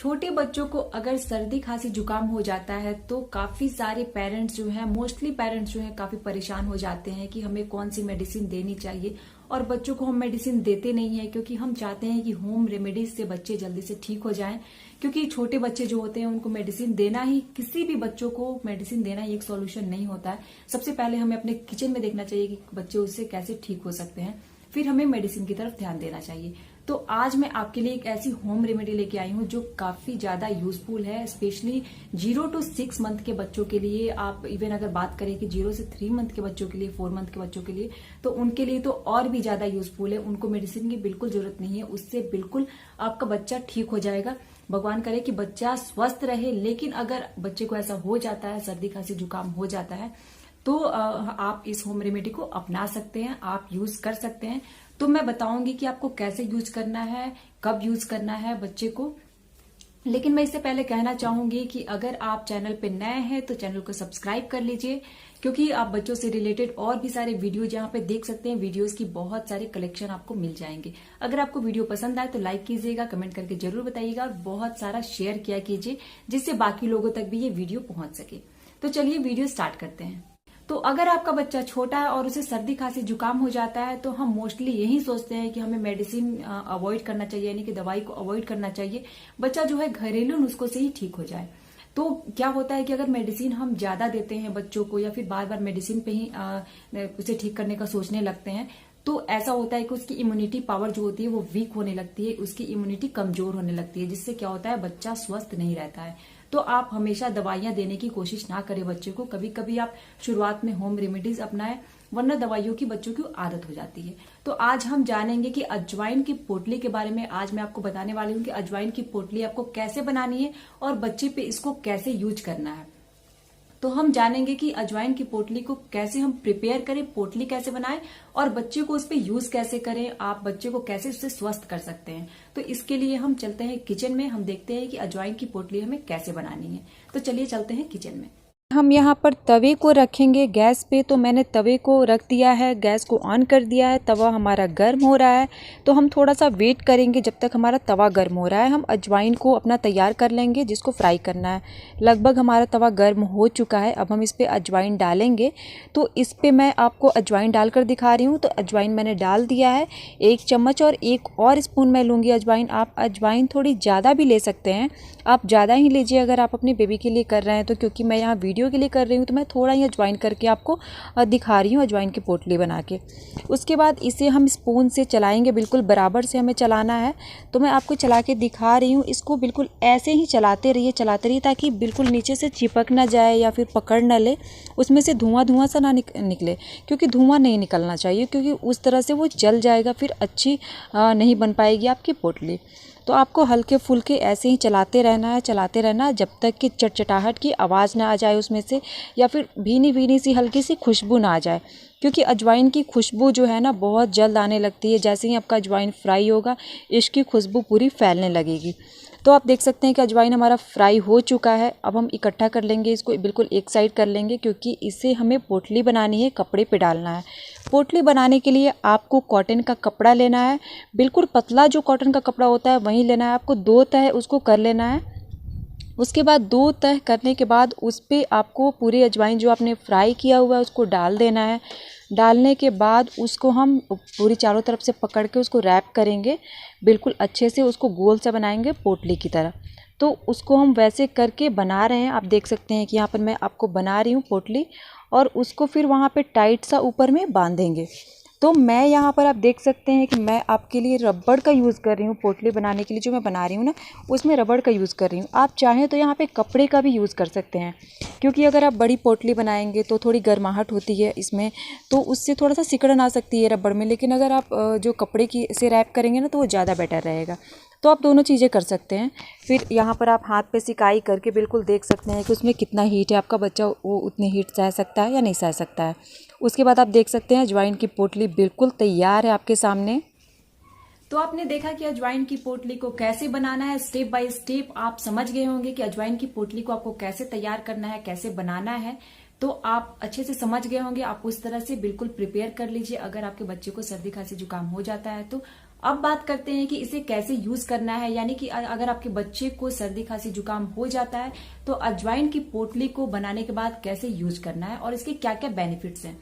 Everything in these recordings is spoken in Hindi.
छोटे बच्चों को अगर सर्दी खांसी जुकाम हो जाता है तो काफी सारे पेरेंट्स जो हैं, मोस्टली पेरेंट्स जो हैं काफी परेशान हो जाते हैं कि हमें कौन सी मेडिसिन देनी चाहिए। और बच्चों को हम मेडिसिन देते नहीं है क्योंकि हम चाहते हैं कि होम रेमेडीज से बच्चे जल्दी से ठीक हो जाएं। क्योंकि छोटे बच्चे जो होते हैं उनको मेडिसिन देना ही, किसी भी बच्चों को मेडिसिन देना ही एक सॉल्यूशन नहीं होता है। सबसे पहले हमें अपने किचन में देखना चाहिए कि बच्चे उससे कैसे ठीक हो सकते हैं, फिर हमें मेडिसिन की तरफ ध्यान देना चाहिए। तो आज मैं आपके लिए एक ऐसी होम रेमेडी लेके आई हूँ जो काफी ज्यादा यूजफुल है, स्पेशली 0 to 6 मंथ के बच्चों के लिए। आप इवन अगर बात करें कि 0 से 3 मंथ के बच्चों के लिए, 4 मंथ के बच्चों के लिए, तो उनके लिए तो और भी ज्यादा यूजफुल है। उनको मेडिसिन की बिल्कुल जरूरत नहीं है, उससे बिल्कुल आपका बच्चा ठीक हो जाएगा। भगवान करे कि बच्चा स्वस्थ रहे। लेकिन अगर बच्चे को ऐसा हो जाता है, सर्दी खांसी जुकाम हो जाता है, तो आप इस होम रेमेडी को अपना सकते हैं, आप यूज कर सकते हैं। तो मैं बताऊंगी कि आपको कैसे यूज करना है, कब यूज करना है बच्चे को। लेकिन मैं इससे पहले कहना चाहूंगी कि अगर आप चैनल पे नए हैं तो चैनल को सब्सक्राइब कर लीजिए, क्योंकि आप बच्चों से रिलेटेड और भी सारे वीडियो जहां पे देख सकते हैं। वीडियोस की बहुत सारे कलेक्शन आपको मिल जाएंगे। अगर आपको वीडियो पसंद आए तो लाइक कीजिएगा, कमेंट करके जरूर बताइएगा और बहुत सारा शेयर किया कीजिए, जिससे बाकी लोगों तक भी ये वीडियो पहुंच सके। तो चलिए वीडियो स्टार्ट करते हैं। तो अगर आपका बच्चा छोटा है और उसे सर्दी खांसी जुकाम हो जाता है तो हम मोस्टली यही सोचते हैं कि हमें मेडिसिन अवॉइड करना चाहिए, यानी कि दवाई को अवॉइड करना चाहिए। बच्चा जो है घरेलू नुस्खों से ही ठीक हो जाए। तो क्या होता है कि अगर मेडिसिन हम ज्यादा देते हैं बच्चों को, या फिर बार बार मेडिसिन पे ही उसे ठीक करने का सोचने लगते हैं, तो ऐसा होता है कि उसकी इम्यूनिटी पावर जो होती है वो वीक होने लगती है, उसकी इम्यूनिटी कमजोर होने लगती है, जिससे क्या होता है बच्चा स्वस्थ नहीं रहता है। तो आप हमेशा दवाइयां देने की कोशिश ना करें बच्चे को। कभी कभी आप शुरुआत में होम रेमेडीज अपनाएं, वरना दवाइयों की बच्चों की आदत हो जाती है। तो आज हम जानेंगे कि अजवाइन की पोटली के बारे में। आज मैं आपको बताने वाली हूँ कि अजवाइन की पोटली आपको कैसे बनानी है और बच्चे पे इसको कैसे यूज करना है। तो हम जानेंगे कि अजवाइन की पोटली को कैसे हम प्रिपेयर करें, पोटली कैसे बनाएं और बच्चे को उस पर यूज कैसे करें, आप बच्चे को कैसे उससे स्वस्थ कर सकते हैं। तो इसके लिए हम चलते हैं किचन में, हम देखते हैं कि अजवाइन की पोटली हमें कैसे बनानी है। तो चलिए चलते हैं किचन में। हम यहाँ पर तवे को रखेंगे गैस पे। तो मैंने तवे को रख दिया है, गैस को ऑन कर दिया है, तवा हमारा गर्म हो रहा है। तो हम थोड़ा सा वेट करेंगे जब तक हमारा तवा गर्म हो रहा है। हम अजवाइन को अपना तैयार कर लेंगे जिसको फ्राई करना है। लगभग हमारा तवा गर्म हो चुका है। अब हम इस पर अजवाइन डालेंगे। तो इस पर मैं आपको अजवाइन डालकर दिखा रही हूँ। तो अजवाइन मैंने डाल दिया है 1 चम्मच, और 1 और स्पून मैं लूँगी अजवाइन। आप अजवाइन थोड़ी ज़्यादा भी ले सकते हैं, आप ज़्यादा ही लीजिए अगर आप अपनी बेबी के लिए कर रहे हैं तो। क्योंकि मैं यहाँ वीडियो के लिए कर रही हूँ तो मैं थोड़ा ही अजवाइन करके आपको दिखा रही हूँ अजवाइन की पोटली बना के। उसके बाद इसे हम स्पून से चलाएंगे, बिल्कुल बराबर से हमें चलाना है। तो मैं आपको चला के दिखा रही हूँ। इसको बिल्कुल ऐसे ही चलाते रहिए ताकि बिल्कुल नीचे से चिपक ना जाए या फिर पकड़ ना ले, उसमें से धुआं सा ना निकले। क्योंकि धुआं नहीं निकलना चाहिए, क्योंकि उस तरह से वो जल जाएगा, फिर अच्छी नहीं बन पाएगी आपकी पोटली। तो आपको हल्के फुल्के ऐसे ही चलाते रहना है जब तक कि चटचटाहट की आवाज़ ना आ जाए उसमें से, या फिर भीनी भीनी सी हल्की सी खुशबू ना आ जाए। क्योंकि अजवाइन की खुशबू जो है ना बहुत जल्द आने लगती है। जैसे ही आपका अजवाइन फ्राई होगा इसकी खुशबू पूरी फैलने लगेगी। तो आप देख सकते हैं कि अजवाइन हमारा फ्राई हो चुका है। अब हम इकट्ठा कर लेंगे इसको, बिल्कुल एक साइड कर लेंगे, क्योंकि इसे हमें पोटली बनानी है, कपड़े पे डालना है। पोटली बनाने के लिए आपको कॉटन का कपड़ा लेना है, बिल्कुल पतला जो कॉटन का कपड़ा होता है वही लेना है आपको। 2 तह उसको कर लेना है। उसके बाद 2 तह करने के बाद उस पर आपको पूरी अजवाइन जो आपने फ्राई किया हुआ है उसको डाल देना है। डालने के बाद उसको हम पूरी चारों तरफ से पकड़ के उसको रैप करेंगे, बिल्कुल अच्छे से उसको गोल सा बनाएंगे पोटली की तरह। तो उसको हम वैसे करके बना रहे हैं। आप देख सकते हैं कि यहाँ पर मैं आपको बना रही हूँ पोटली, और उसको फिर वहाँ पे टाइट सा ऊपर में बांधेंगे। तो मैं यहाँ पर आप देख सकते हैं कि मैं आपके लिए रबड़ का यूज़ कर रही हूँ। पोटली बनाने के लिए जो मैं बना रही हूँ ना, उसमें रबड़ का यूज़ कर रही हूँ। आप चाहें तो यहाँ पे कपड़े का भी यूज़ कर सकते हैं, क्योंकि अगर आप बड़ी पोटली बनाएंगे तो थोड़ी गर्माहट होती है इसमें, तो उससे थोड़ा सा सिकुड़न आ सकती है रबड़ में। लेकिन अगर आप जो कपड़े की से रैप करेंगे ना तो वो ज़्यादा बेटर रहेगा। तो आप दोनों चीज़ें कर सकते हैं। फिर यहाँ पर आप हाथ पे सिकाई करके बिल्कुल देख सकते हैं कि उसमें कितना हीट है। आपका बच्चा वो उतनी हीट सह सकता है या नहीं सह सकता है। उसके बाद आप देख सकते हैं अजवाइन की पोटली बिल्कुल तैयार है आपके सामने। तो आपने देखा कि अजवाइन की पोटली को कैसे बनाना है, स्टेप बाय स्टेप आप समझ गए होंगे कि अजवाइन की पोटली को आपको कैसे तैयार करना है, कैसे बनाना है। तो आप अच्छे से समझ गए होंगे। आप उस तरह से बिल्कुल प्रिपेयर कर लीजिए। अगर आपके बच्चे को सर्दी खांसी जुकाम हो जाता है तो अब बात करते हैं कि इसे कैसे यूज करना है, यानी कि अगर आपके बच्चे को सर्दी खांसी जुकाम हो जाता है तो अजवाइन की पोटली को बनाने के बाद कैसे यूज करना है और इसके क्या क्या बेनिफिट्स हैं।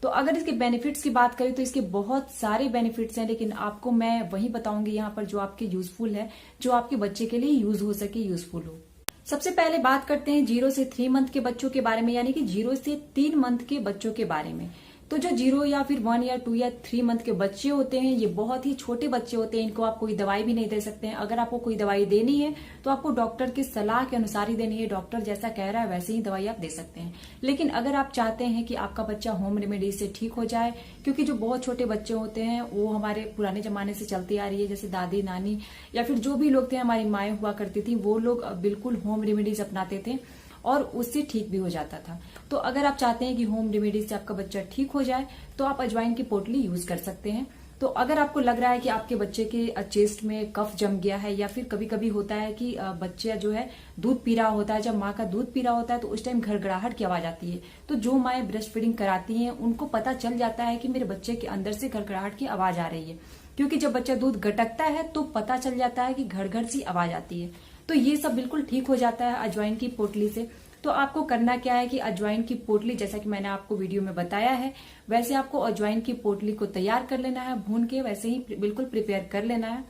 तो अगर इसके बेनिफिट्स की बात करें तो इसके बहुत सारे बेनिफिट्स हैं, लेकिन आपको मैं वही बताऊंगी यहाँ पर जो आपके यूजफुल है, जो आपके बच्चे के लिए यूज हो सके, यूजफुल हो। सबसे पहले बात करते हैं 0 से 3 मंथ के बच्चों के बारे में, यानी कि 0 से 3 मंथ के बच्चों के बारे में। तो जो 0 या फिर 1 या 2 या 3 मंथ के बच्चे होते हैं, ये बहुत ही छोटे बच्चे होते हैं, इनको आप कोई दवाई भी नहीं दे सकते हैं। अगर आपको कोई दवाई देनी है तो आपको डॉक्टर की सलाह के अनुसार ही देनी है, डॉक्टर जैसा कह रहा है वैसे ही दवाई आप दे सकते हैं। लेकिन अगर आप चाहते हैं कि आपका बच्चा होम रेमेडी से ठीक हो जाए, क्योंकि जो बहुत छोटे बच्चे होते हैं वो हमारे पुराने जमाने से चलती आ रही है, जैसे दादी नानी या फिर जो भी लोग थे, हमारी माएं हुआ करती थी, वो लोग बिल्कुल होम रेमेडीज अपनाते थे और उससे ठीक भी हो जाता था। तो अगर आप चाहते हैं कि होम रेमेडी से आपका बच्चा ठीक हो जाए तो आप अजवाइन की पोटली यूज कर सकते हैं। तो अगर आपको लग रहा है कि आपके बच्चे के चेस्ट में कफ जम गया है, या फिर कभी कभी होता है कि बच्चा जो है दूध पी रहा होता है, जब माँ का दूध पी रहा होता है तो उस टाइम घड़घड़ाहट की आवाज आती है, तो जो माएं ब्रेस्ट फीडिंग कराती हैं उनको पता चल जाता है कि मेरे बच्चे के अंदर से घड़घड़ाहट की आवाज आ रही है, क्योंकि जब बच्चा दूध गटकता है तो पता चल जाता है कि घड़ सी आवाज आती है। तो ये सब बिल्कुल ठीक हो जाता है अजवाइन की पोटली से। तो आपको करना क्या है कि अजवाइन की पोटली, जैसा कि मैंने आपको वीडियो में बताया है, वैसे आपको अजवाइन की पोटली को तैयार कर लेना है, भून के वैसे ही बिल्कुल प्रिपेयर कर लेना है।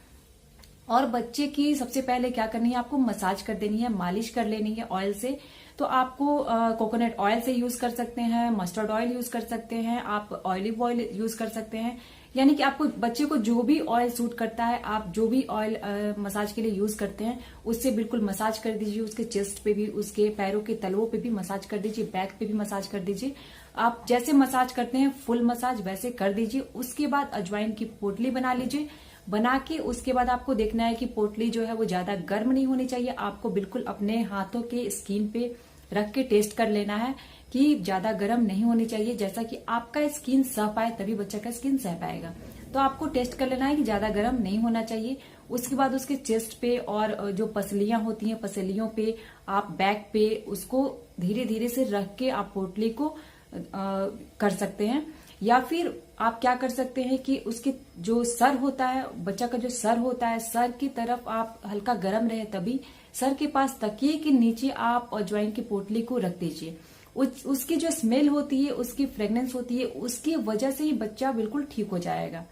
और बच्चे की सबसे पहले क्या करनी है, आपको मसाज कर देनी है, मालिश कर लेनी है ऑयल से। तो आपको कोकोनट ऑयल से यूज कर सकते हैं, मस्टर्ड ऑयल यूज कर सकते हैं, आप ऑलिव ऑयल यूज कर सकते हैं, यानी कि आपको बच्चे को जो भी ऑयल सूट करता है, आप जो भी ऑयल मसाज के लिए यूज करते हैं उससे बिल्कुल मसाज कर दीजिए। उसके चेस्ट पे भी, उसके पैरों के तलवों पे भी मसाज कर दीजिए, बैक पे भी मसाज कर दीजिए। आप जैसे मसाज करते हैं फुल मसाज वैसे कर दीजिए। उसके बाद अजवाइन की पोटली बना लीजिए। बना के उसके बाद आपको देखना है कि पोटली जो है वो ज्यादा गर्म नहीं होनी चाहिए, आपको बिल्कुल अपने हाथों के स्किन पे रख के टेस्ट कर लेना है कि ज्यादा गर्म नहीं होनी चाहिए, जैसा कि आपका स्किन सह पाए तभी बच्चा का स्किन सह पाएगा। तो आपको टेस्ट कर लेना है कि ज्यादा गर्म नहीं होना चाहिए। उसके बाद उसके चेस्ट पे और जो पसलियां होती हैं, पसलियों पे, आप बैक पे उसको धीरे धीरे से रख के आप पोटली को कर सकते हैं। या फिर आप क्या कर सकते हैं कि उसके जो सर होता है, बच्चा का जो सर होता है, सर की तरफ आप हल्का गर्म रहे तभी सर के पास तकिए के नीचे आप अजवाइन की पोटली को रख दीजिए। उसकी जो स्मेल होती है, उसकी फ्रेग्रेंस होती है, उसकी वजह से ही बच्चा बिल्कुल ठीक हो जाएगा।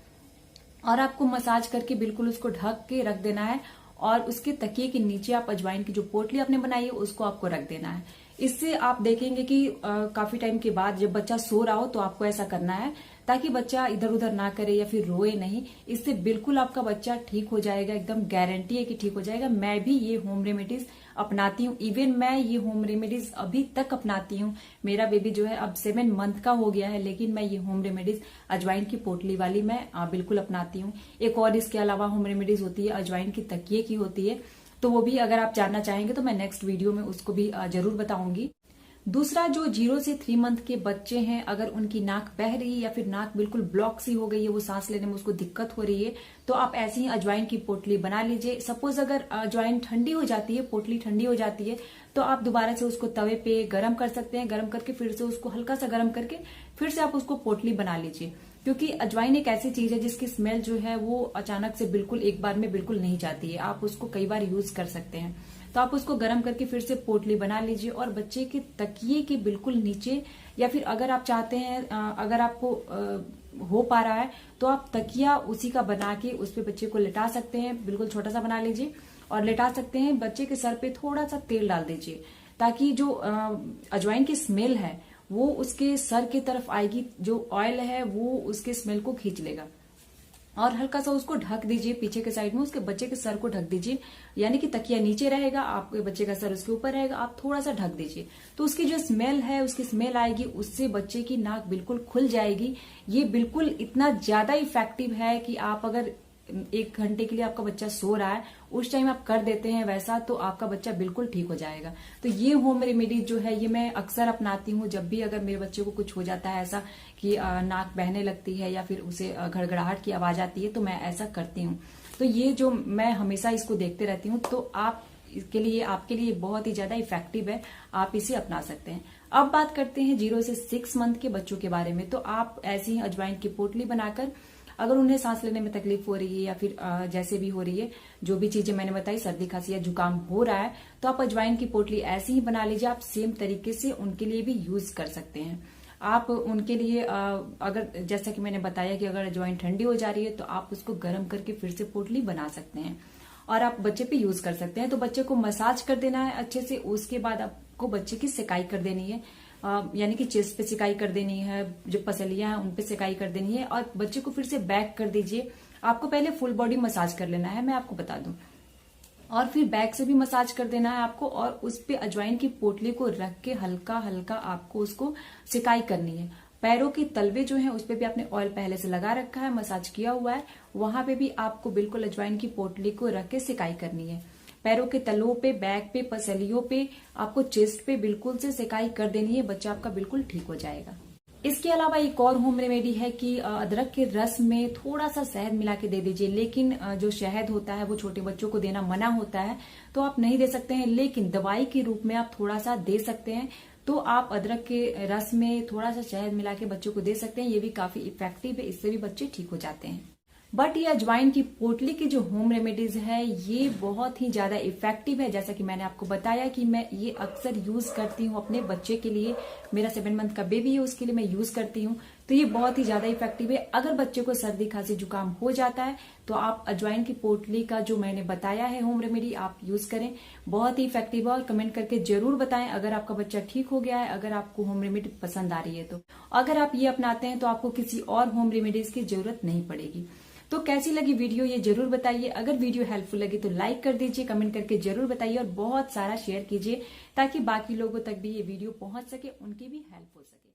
और आपको मसाज करके बिल्कुल उसको ढक के रख देना है और उसके तकिए के नीचे आप अजवाइन की जो पोटली आपने बनाई है उसको आपको रख देना है। इससे आप देखेंगे कि काफी टाइम के बाद जब बच्चा सो रहा हो तो आपको ऐसा करना है, ताकि बच्चा इधर उधर ना करे या फिर रोए नहीं। इससे बिल्कुल आपका बच्चा ठीक हो जाएगा, एकदम गारंटी है कि ठीक हो जाएगा। मैं भी ये होम रेमेडीज अपनाती हूँ, इवन मैं ये होम रेमेडीज अभी तक अपनाती हूँ। मेरा बेबी जो है अब 7 मंथ का हो गया है, लेकिन मैं ये होम रेमेडीज अजवाइन की पोटली वाली मैं बिल्कुल अपनाती हूँ। एक और इसके अलावा होम रेमेडीज होती है, अजवाइन की तकिए की होती है, तो वो भी अगर आप जानना चाहेंगे तो मैं नेक्स्ट वीडियो में उसको भी जरूर बताऊंगी। दूसरा, जो 0 से 3 मंथ के बच्चे हैं, अगर उनकी नाक बह रही है या फिर नाक बिल्कुल ब्लॉक सी हो गई है, वो सांस लेने में उसको दिक्कत हो रही है, तो आप ऐसे ही अजवाइन की पोटली बना लीजिए। सपोज अगर अजवाइन ठंडी हो जाती है, पोटली ठंडी हो जाती है, तो आप दोबारा से उसको तवे पे गरम कर सकते हैं। गरम करके फिर से उसको हल्का सा गरम करके फिर से आप उसको पोटली बना लीजिए, क्योंकि अजवाइन एक ऐसी चीज है जिसकी स्मेल जो है वो अचानक से बिल्कुल एक बार में बिल्कुल नहीं जाती है। आप उसको कई बार यूज कर सकते हैं। तो आप उसको गर्म करके फिर से पोटली बना लीजिए और बच्चे के तकिए के बिल्कुल नीचे, या फिर अगर आप चाहते हैं, अगर आपको हो पा रहा है तो आप तकिया उसी का बना के उस पे बच्चे को लिटा सकते हैं। बिल्कुल छोटा सा बना लीजिए और लिटा सकते हैं। बच्चे के सर पे थोड़ा सा तेल डाल दीजिए, ताकि जो अजवाइन की स्मेल है वो उसके सर की तरफ आएगी, जो ऑयल है वो उसके स्मेल को खींच लेगा। और हल्का सा उसको ढक दीजिए पीछे के साइड में, उसके बच्चे के सर को ढक दीजिए, यानी कि तकिया नीचे रहेगा, आपके बच्चे का सर उसके ऊपर रहेगा, आप थोड़ा सा ढक दीजिए। तो उसकी जो स्मेल है, उसकी स्मेल आएगी, उससे बच्चे की नाक बिल्कुल खुल जाएगी। ये बिल्कुल इतना ज्यादा इफेक्टिव है कि आप अगर 1 घंटे के लिए आपका बच्चा सो रहा है, उस टाइम आप कर देते हैं वैसा, तो आपका बच्चा बिल्कुल ठीक हो जाएगा। तो ये होम रेमेडी जो है ये मैं अक्सर अपनाती हूँ। जब भी अगर मेरे बच्चे को कुछ हो जाता है ऐसा कि नाक बहने लगती है या फिर उसे घड़घड़ाहट की आवाज आती है, तो मैं ऐसा करती हूँ। तो ये जो मैं हमेशा इसको देखते रहती हूँ, तो आप इसके लिए, आपके लिए बहुत ही ज्यादा इफेक्टिव है, आप इसे अपना सकते हैं। अब बात करते हैं 0 से 6 मंथ के बच्चों के बारे में। तो आप ऐसी ही अजवाइन की पोटली बनाकर अगर उन्हें सांस लेने में तकलीफ हो रही है या फिर जैसे भी हो रही है, जो भी चीजें मैंने बताई, सर्दी खांसी या जुकाम हो रहा है, तो आप अजवाइन की पोटली ऐसी ही बना लीजिए। आप सेम तरीके से उनके लिए भी यूज कर सकते हैं। आप उनके लिए अगर जैसा कि मैंने बताया कि अगर अजवाइन ठंडी हो जा रही है तो आप उसको गर्म करके फिर से पोटली बना सकते हैं और आप बच्चे पे यूज कर सकते हैं। तो बच्चे को मसाज कर देना है अच्छे से, उसके बाद आपको बच्चे की सिकाई कर देनी है, यानी कि चेस्ट पे सिकाई कर देनी है, जो पसलियां हैं उन पे सिकाई कर देनी है और बच्चे को फिर से बैक कर दीजिए। आपको पहले फुल बॉडी मसाज कर लेना है, मैं आपको बता दूं, और फिर बैक से भी मसाज कर देना है आपको और उस पे अजवाइन की पोटली को रख के हल्का हल्का आपको उसको सिकाई करनी है। पैरों के तलवे जो है उस पे भी आपने ऑयल पहले से लगा रखा है, मसाज किया हुआ है, वहां पे भी आपको बिल्कुल अजवाइन की पोटली को रख के सिकाई करनी है। पैरों के तलों पे, बैक पे, पसलियों पे, आपको चेस्ट पे बिल्कुल से सिकाई कर देनी है। बच्चा आपका बिल्कुल ठीक हो जाएगा। इसके अलावा एक और होम रेमेडी है कि अदरक के रस में थोड़ा सा शहद मिला के दे दीजिए, लेकिन जो शहद होता है वो छोटे बच्चों को देना मना होता है, तो आप नहीं दे सकते हैं, लेकिन दवाई के रूप में आप थोड़ा सा दे सकते हैं। तो आप अदरक के रस में थोड़ा सा शहद मिला के बच्चों को दे सकते हैं, ये भी काफी इफेक्टिव है, इससे भी बच्चे ठीक हो जाते हैं। बट ये अजवाइन की पोटली की जो होम रेमेडीज है ये बहुत ही ज्यादा इफेक्टिव है। जैसा कि मैंने आपको बताया कि मैं ये अक्सर यूज करती हूँ अपने बच्चे के लिए, मेरा 7 मंथ का बेबी है उसके लिए मैं यूज करती हूँ, तो ये बहुत ही ज्यादा इफेक्टिव है। अगर बच्चे को सर्दी खांसी जुकाम हो जाता है तो आप अजवाइन की पोटली का जो मैंने बताया है होम रेमेडी आप यूज करें, बहुत ही इफेक्टिव है। और कमेंट करके जरूर बताएं अगर आपका बच्चा ठीक हो गया है, अगर आपको होम रेमेडी पसंद आ रही है तो। अगर आप ये अपनाते हैं तो आपको किसी और होम रेमेडीज की जरूरत नहीं पड़ेगी। तो कैसी लगी वीडियो ये जरूर बताइए। अगर वीडियो हेल्पफुल लगी तो लाइक कर दीजिए, कमेंट करके जरूर बताइए और बहुत सारा शेयर कीजिए ताकि बाकी लोगों तक भी ये वीडियो पहुंच सके, उनकी भी हेल्प हो सके।